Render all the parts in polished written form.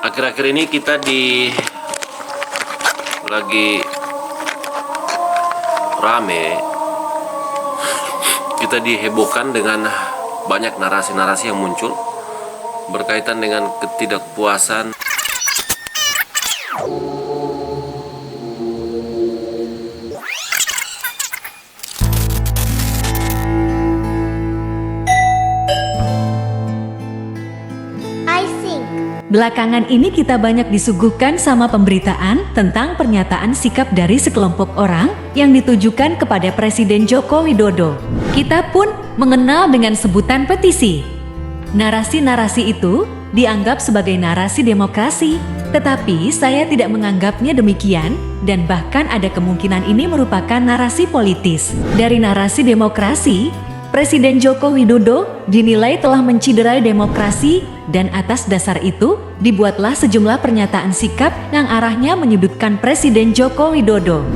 Akhir-akhir ini kita lagi rame, kita dihebohkan dengan banyak narasi-narasi yang muncul berkaitan dengan ketidakpuasan Belakangan ini kita banyak disuguhkan sama pemberitaan tentang pernyataan sikap dari sekelompok orang yang ditujukan kepada Presiden Joko Widodo. Kita pun mengenal dengan sebutan petisi. Narasi-narasi itu dianggap sebagai narasi demokrasi, tetapi saya tidak menganggapnya demikian dan bahkan ada kemungkinan ini merupakan narasi politis. Dari narasi demokrasi, Presiden Joko Widodo dinilai telah menciderai demokrasi dan atas dasar itu dibuatlah sejumlah pernyataan sikap yang arahnya menyudutkan Presiden Joko Widodo.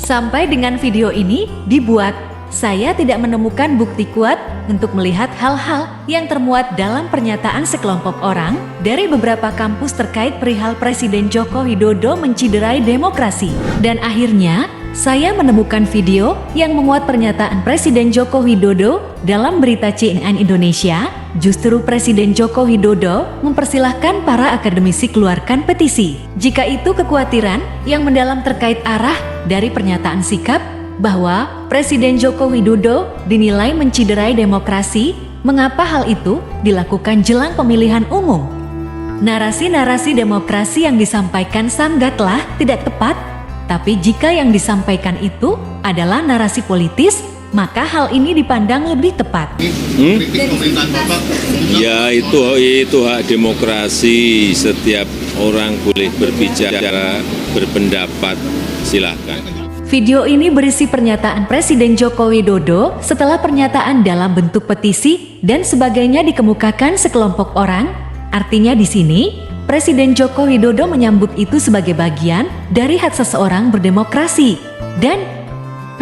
Sampai dengan video ini dibuat, saya tidak menemukan bukti kuat untuk melihat hal-hal yang termuat dalam pernyataan sekelompok orang dari beberapa kampus terkait perihal Presiden Joko Widodo menciderai demokrasi. Dan akhirnya, saya menemukan video yang memuat pernyataan Presiden Joko Widodo dalam berita CNN Indonesia. Justru Presiden Joko Widodo mempersilahkan para akademisi keluarkan petisi. Jika itu kekhawatiran yang mendalam terkait arah dari pernyataan sikap bahwa Presiden Joko Widodo dinilai menciderai demokrasi, mengapa hal itu dilakukan jelang pemilihan umum? Narasi-narasi demokrasi yang disampaikan sangatlah tidak tepat, tapi jika yang disampaikan itu adalah narasi politis, maka hal ini dipandang lebih tepat. Ya, itu hak demokrasi, setiap orang boleh berbicara, berpendapat, silahkan. Video ini berisi pernyataan Presiden Joko Widodo setelah pernyataan dalam bentuk petisi dan sebagainya dikemukakan sekelompok orang. Artinya di sini, Presiden Joko Widodo menyambut itu sebagai bagian dari hak seseorang berdemokrasi. Dan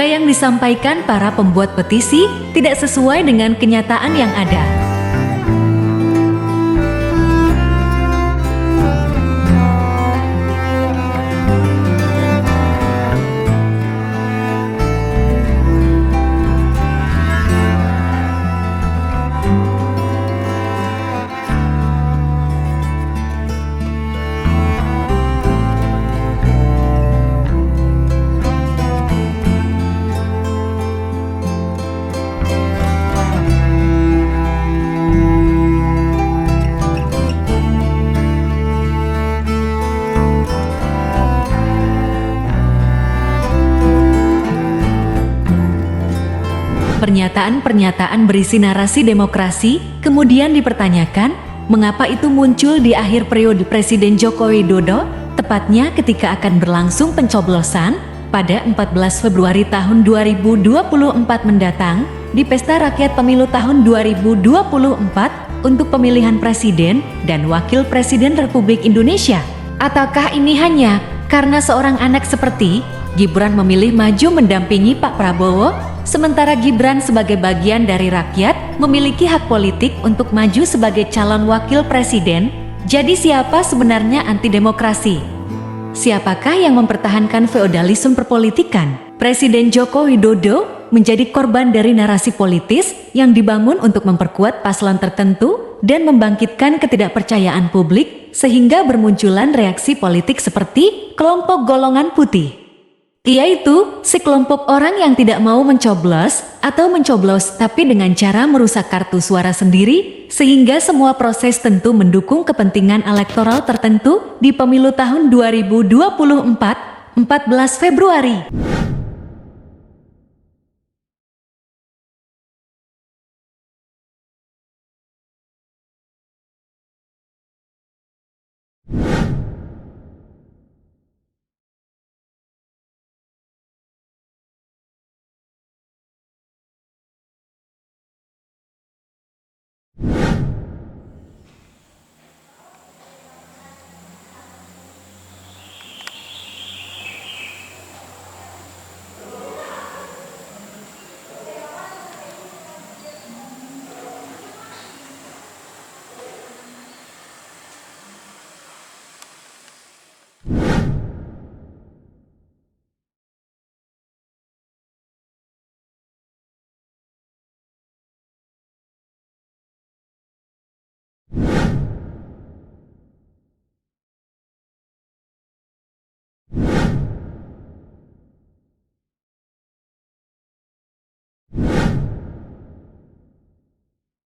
yang disampaikan para pembuat petisi tidak sesuai dengan kenyataan yang ada. Pernyataan-pernyataan berisi narasi demokrasi kemudian dipertanyakan, mengapa itu muncul di akhir periode Presiden Joko Widodo, tepatnya ketika akan berlangsung pencoblosan pada 14 Februari tahun 2024 mendatang di Pesta Rakyat Pemilu tahun 2024 untuk pemilihan Presiden dan Wakil Presiden Republik Indonesia. Ataukah ini hanya karena seorang anak seperti Gibran memilih maju mendampingi Pak Prabowo, sementara Gibran sebagai bagian dari rakyat memiliki hak politik untuk maju sebagai calon wakil presiden? Jadi siapa sebenarnya anti demokrasi? Siapakah yang mempertahankan feodalisme perpolitikan? Presiden Joko Widodo menjadi korban dari narasi politis yang dibangun untuk memperkuat paslon tertentu dan membangkitkan ketidakpercayaan publik sehingga bermunculan reaksi politik seperti kelompok golongan putih. Yaitu sekelompok orang yang tidak mau mencoblos atau mencoblos tapi dengan cara merusak kartu suara sendiri sehingga semua proses tentu mendukung kepentingan elektoral tertentu di pemilu tahun 2024, 14 Februari.